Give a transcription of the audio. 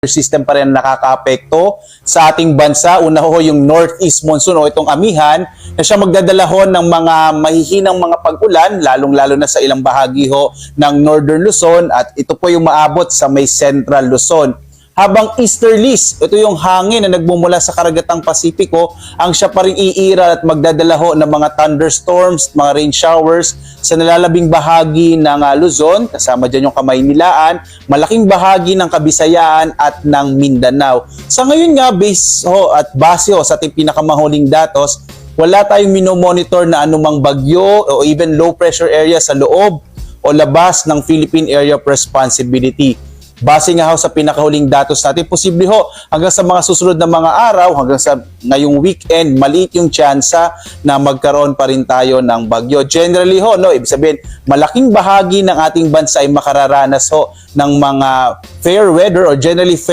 system pa rin nakakaapekto sa ating bansa. Una ho yung northeast monsoon o itong amihan na siya magdadala ho ng mga mahihinang mga pag-ulan, lalong-lalo na sa ilang bahagi ho ng northern Luzon, at ito po yung maabot sa may central Luzon. Habang easterlies, ito yung hangin na nagmumula sa karagatang Pasipiko, ang siya pa rin iiral at magdadala ho ng mga thunderstorms, mga rain showers sa nalalabing bahagi ng Luzon, kasama dyan yung Kamaynilaan, malaking bahagi ng Kabisayaan at ng Mindanao. Sa ngayon nga, base ho sa ating pinakamahuling datos, wala tayong minomonitor na anumang bagyo o even low pressure area sa loob o labas ng Philippine Area of Responsibility. Base nga ho sa pinakahuling datos natin, posible ho hanggang sa mga susunod na mga araw, hanggang sa ngayong weekend, maliit yung tsansa na magkaroon pa rin tayo ng bagyo. Generally ho, ibig sabihin, malaking bahagi ng ating bansa ay makararanas ho ng mga fair weather or generally fair